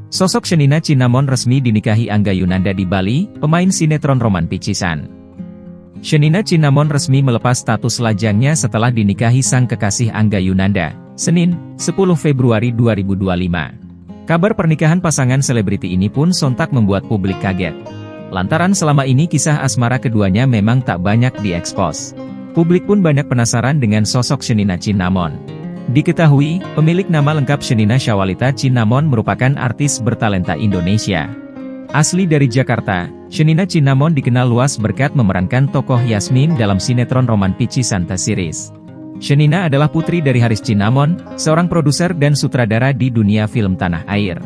Sosok Shenina Cinnamon resmi dinikahi Angga Yunanda di Bali, pemain sinetron Roman Picisan. Shenina Cinnamon resmi melepas status lajangnya setelah dinikahi sang kekasih Angga Yunanda, Senin, 10 Februari 2025. Kabar pernikahan pasangan selebriti ini pun sontak membuat publik kaget. Lantaran selama ini kisah asmara keduanya memang tak banyak diekspos. Publik pun banyak penasaran dengan sosok Shenina Cinnamon. Diketahui, pemilik nama lengkap Shenina Syawalita Cinnamon merupakan artis bertalenta Indonesia. Asli dari Jakarta, Shenina Cinnamon dikenal luas berkat memerankan tokoh Yasmin dalam sinetron Roman Picisan series. Shenina adalah putri dari Haris Cinnamon, seorang produser dan sutradara di dunia film tanah air.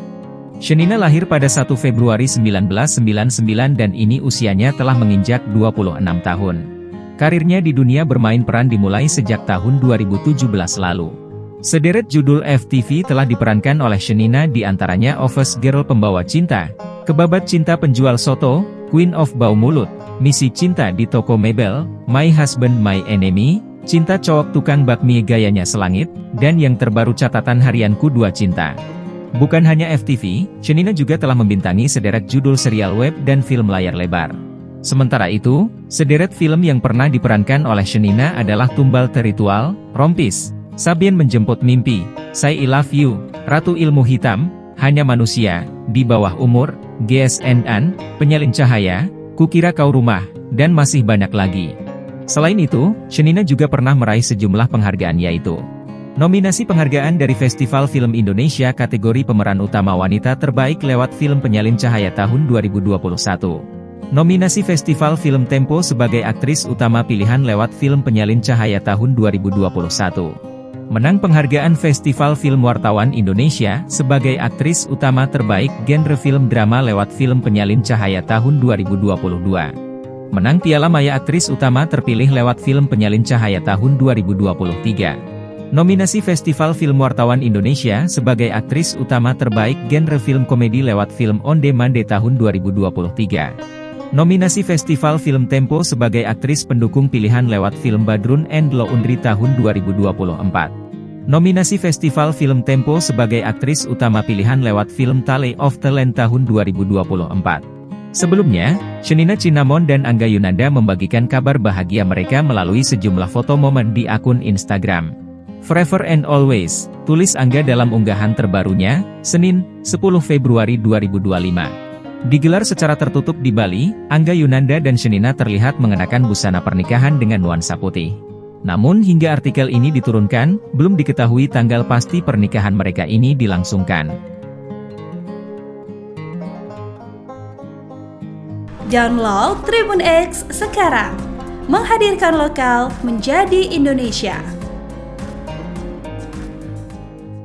Shenina lahir pada 1 Februari 1999 dan ini usianya telah menginjak 26 tahun. Karirnya di dunia bermain peran dimulai sejak tahun 2017 lalu. Sederet judul FTV telah diperankan oleh Shenina, diantaranya Office Girl Pembawa Cinta, Kebabat Cinta Penjual Soto, Queen of Bau Mulut, Misi Cinta di Toko Mebel, My Husband My Enemy, Cinta Cowok Tukang Bakmi Gayanya Selangit, dan yang terbaru Catatan Harianku 2 Cinta. Bukan hanya FTV, Shenina juga telah membintangi sederet judul serial web dan film layar lebar. Sementara itu, sederet film yang pernah diperankan oleh Shenina adalah Tumbal Territual, Rompis, Sabian Menjemput Mimpi, Say I Love You, Ratu Ilmu Hitam, Hanya Manusia, Di Bawah Umur, GSNN, Penyalin Cahaya, Kukira Kau Rumah, dan masih banyak lagi. Selain itu, Shenina juga pernah meraih sejumlah penghargaan yaitu nominasi penghargaan dari Festival Film Indonesia kategori pemeran utama wanita terbaik lewat film Penyalin Cahaya tahun 2021. Nominasi Festival Film Tempo sebagai aktris utama pilihan lewat film Penyalin Cahaya tahun 2021. Menang penghargaan Festival Film Wartawan Indonesia sebagai aktris utama terbaik genre film drama lewat film Penyalin Cahaya tahun 2022. Menang Piala Maya aktris utama terpilih lewat film Penyalin Cahaya tahun 2023. Nominasi Festival Film Wartawan Indonesia sebagai aktris utama terbaik genre film komedi lewat film On Demand tahun 2023. Nominasi Festival Film Tempo sebagai aktris pendukung pilihan lewat film Badrun and Laundry tahun 2024. Nominasi Festival Film Tempo sebagai aktris utama pilihan lewat film Tale of Talent tahun 2024. Sebelumnya, Shenina Cinnamon dan Angga Yunanda membagikan kabar bahagia mereka melalui sejumlah foto momen di akun Instagram. Forever and Always, tulis Angga dalam unggahan terbarunya, Senin, 10 Februari 2025. Digelar secara tertutup di Bali, Angga Yunanda dan Shenina terlihat mengenakan busana pernikahan dengan nuansa putih. Namun hingga artikel ini diturunkan, belum diketahui tanggal pasti pernikahan mereka ini dilangsungkan. Download Tribun X sekarang, menghadirkan lokal menjadi Indonesia.